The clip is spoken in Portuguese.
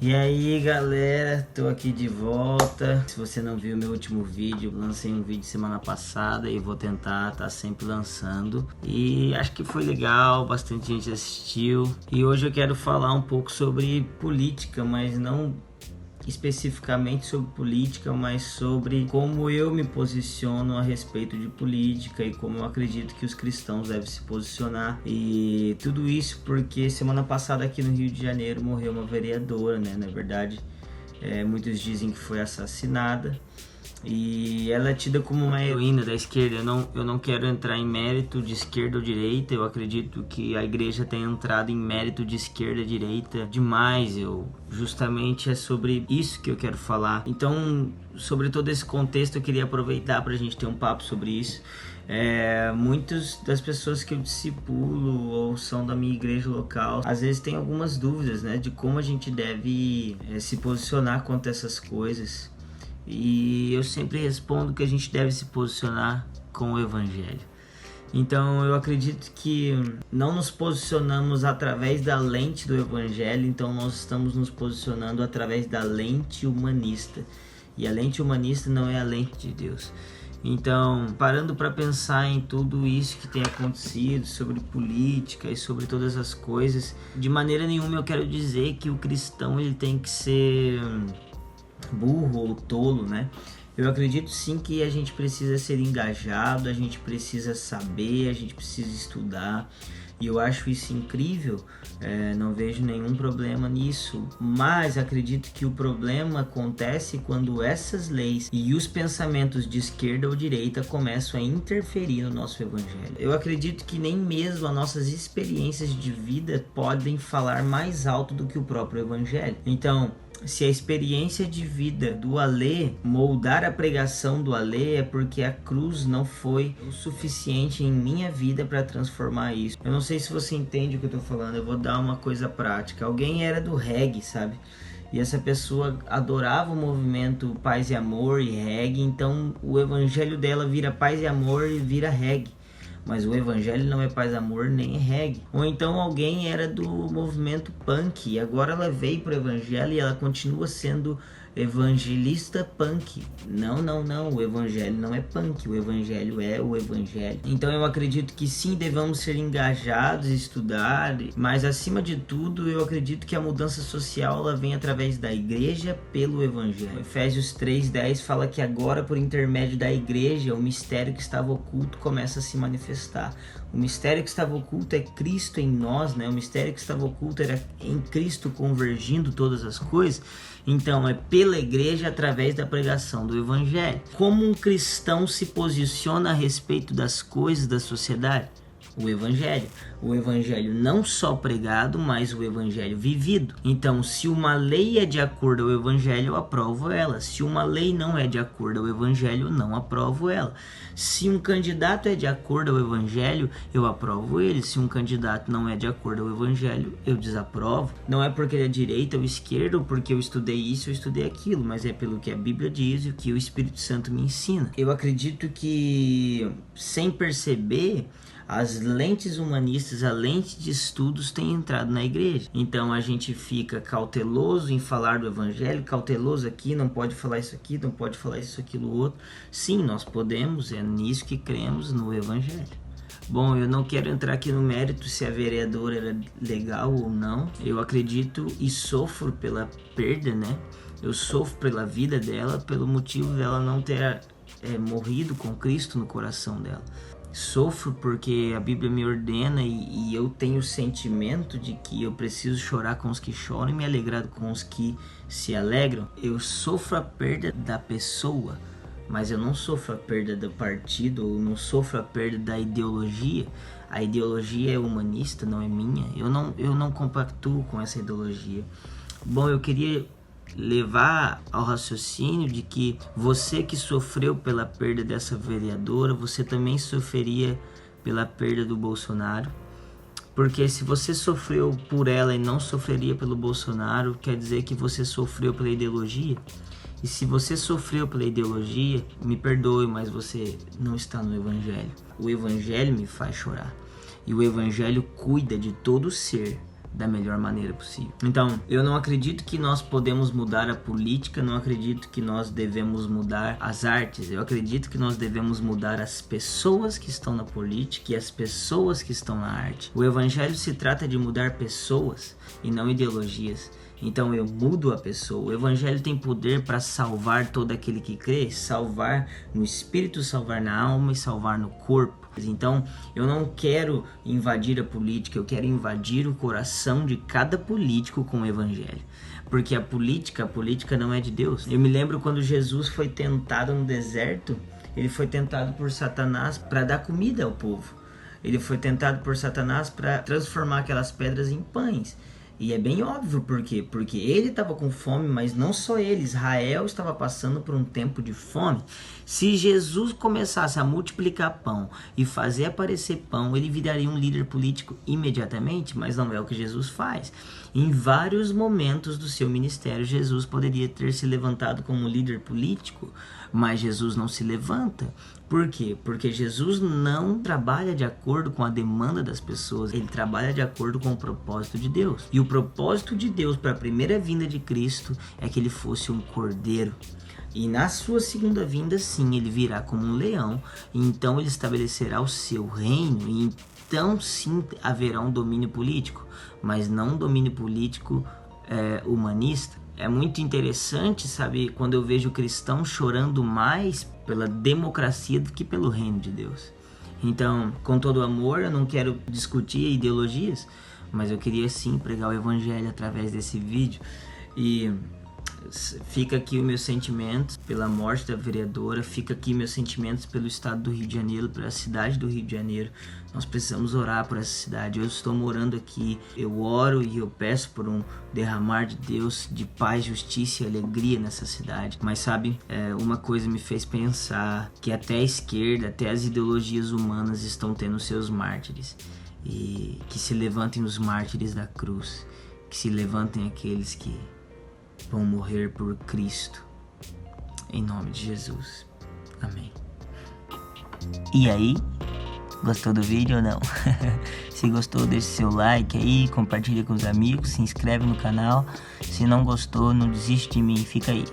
E aí galera, tô aqui de volta. Se você não viu meu último vídeo, lancei um vídeo semana passada e vou tentar tá sempre lançando. E acho que foi legal, bastante gente assistiu. E hoje eu quero falar um pouco sobre política, mas não especificamente sobre política, mas sobre como eu me posiciono a respeito de política e como eu acredito que os cristãos devem se posicionar. E tudo isso porque semana passada aqui no Rio de Janeiro morreu uma vereadora, né? Na verdade, muitos dizem que foi assassinada. E ela é tida como uma heroína da esquerda. Eu não quero entrar em mérito de esquerda ou direita. Eu acredito que a igreja tem entrado em mérito de esquerda e direita demais. Justamente é sobre isso que eu quero falar. Então, sobre todo esse contexto, eu queria aproveitar para a gente ter um papo sobre isso. Muitas das pessoas que eu discipulo ou são da minha igreja local, às vezes tem algumas dúvidas, né, de como a gente deve se posicionar quanto a essas coisas. E eu sempre respondo que a gente deve se posicionar com o Evangelho. Então eu acredito que não nos posicionamos através da lente do Evangelho, então nós estamos nos posicionando através da lente humanista. E a lente humanista não é a lente de Deus. Então, parando para pensar em tudo isso que tem acontecido, sobre política e sobre todas as coisas, de maneira nenhuma eu quero dizer que o cristão ele tem que ser burro ou tolo, né? Eu acredito sim que a gente precisa ser engajado, a gente precisa saber, a gente precisa estudar. E eu acho isso incrível, não vejo nenhum problema nisso. Mas acredito que o problema acontece quando essas leis e os pensamentos de esquerda ou direita começam a interferir no nosso evangelho. Eu acredito que nem mesmo as nossas experiências de vida podem falar mais alto do que o próprio evangelho. Então, se a experiência de vida do Alê moldar a pregação do Alê, é porque a cruz não foi o suficiente em minha vida para transformar isso. Eu não sei se você entende o que eu tô falando, eu vou dar uma coisa prática. Alguém era do reggae, sabe? E essa pessoa adorava o movimento Paz e Amor e reggae, então o evangelho dela vira paz e amor e vira reggae. Mas o evangelho não é paz, amor, nem é reggae. Ou então alguém era do movimento punk e agora ela veio pro evangelho e ela continua sendo evangelista punk. Não, o evangelho não é punk, o evangelho é o evangelho. Então eu acredito que sim, devemos ser engajados, estudar, mas acima de tudo eu acredito que a mudança social ela vem através da igreja pelo evangelho. Efésios 3:10 fala que agora por intermédio da igreja o mistério que estava oculto começa a se manifestar. O mistério que estava oculto é Cristo em nós, né? O mistério que estava oculto era em Cristo convergindo todas as coisas. Então é pela igreja através da pregação do evangelho. Como um cristão se posiciona a respeito das coisas da sociedade? O evangelho não só pregado, mas o evangelho vivido. Então, se uma lei é de acordo ao evangelho, eu aprovo ela. Se uma lei não é de acordo ao evangelho, eu não aprovo ela. Se um candidato é de acordo ao evangelho, eu aprovo ele. Se um candidato não é de acordo ao evangelho, eu desaprovo. Não é porque ele é direita ou esquerda, ou porque eu estudei isso ou estudei aquilo, mas é pelo que a Bíblia diz e o que o Espírito Santo me ensina. Eu acredito que, sem perceber, as lentes humanistas, a lente de estudos tem entrado na igreja. Então a gente fica cauteloso em falar do evangelho, cauteloso aqui, não pode falar isso aqui, não pode falar isso, aquilo, outro. Sim, nós podemos, é nisso que cremos no evangelho. Bom, eu não quero entrar aqui no mérito se a vereadora era legal ou não. Eu acredito e sofro pela perda, né? Eu sofro pela vida dela, pelo motivo dela não ter morrido com Cristo no coração dela. Sofro porque a Bíblia me ordena e eu tenho o sentimento de que eu preciso chorar com os que choram e me alegrar com os que se alegram. Eu sofro a perda da pessoa, mas eu não sofro a perda do partido, ou não sofro a perda da ideologia. A ideologia é humanista, não é minha. Eu não compactuo com essa ideologia. Bom, eu queria levar ao raciocínio de que você que sofreu pela perda dessa vereadora, você também sofreria pela perda do Bolsonaro. Porque se você sofreu por ela e não sofreria pelo Bolsonaro, quer dizer que você sofreu pela ideologia. E se você sofreu pela ideologia, me perdoe, mas você não está no evangelho. O evangelho me faz chorar. E o evangelho cuida de todo ser, da melhor maneira possível. Então, eu não acredito que nós podemos mudar a política, não acredito que nós devemos mudar as artes, eu acredito que nós devemos mudar as pessoas que estão na política e as pessoas que estão na arte. O evangelho se trata de mudar pessoas e não ideologias. Então eu mudo a pessoa. O evangelho tem poder para salvar todo aquele que crê, salvar no espírito, salvar na alma e salvar no corpo. Então eu não quero invadir a política, eu quero invadir o coração de cada político com o evangelho. Porque a política não é de Deus. Eu me lembro quando Jesus foi tentado no deserto, ele foi tentado por Satanás para dar comida ao povo. Ele foi tentado por Satanás para transformar aquelas pedras em pães. E é bem óbvio por quê? Porque ele estava com fome, mas não só ele, Israel estava passando por um tempo de fome. Se Jesus começasse a multiplicar pão e fazer aparecer pão, ele viraria um líder político imediatamente, mas não é o que Jesus faz. Em vários momentos do seu ministério, Jesus poderia ter se levantado como líder político, mas Jesus não se levanta. Por quê? Porque Jesus não trabalha de acordo com a demanda das pessoas, ele trabalha de acordo com o propósito de Deus. E o propósito de Deus para a primeira vinda de Cristo é que ele fosse um cordeiro. E na sua segunda vinda, sim, ele virá como um leão, e então ele estabelecerá o seu reino, e então sim haverá um domínio político, mas não um domínio político humanista. É muito interessante, sabe, quando eu vejo cristãos chorando mais pela democracia do que pelo reino de Deus. Então, com todo amor, eu não quero discutir ideologias, mas eu queria sim pregar o evangelho através desse vídeo. E fica aqui os meus sentimentos pela morte da vereadora, fica aqui meus sentimentos pelo estado do Rio de Janeiro, pela cidade do Rio de Janeiro. Nós precisamos orar por essa cidade. Eu estou morando aqui, eu oro e eu peço por um derramar de Deus, de paz, justiça e alegria nessa cidade. Mas sabe, uma coisa me fez pensar que até a esquerda, até as ideologias humanas estão tendo seus mártires. E que se levantem os mártires da cruz, que se levantem aqueles que vão morrer por Cristo, em nome de Jesus, amém. E aí, gostou do vídeo ou não? Se gostou, deixe seu like aí, compartilha com os amigos, se inscreve no canal. Se não gostou, não desiste de mim, fica aí.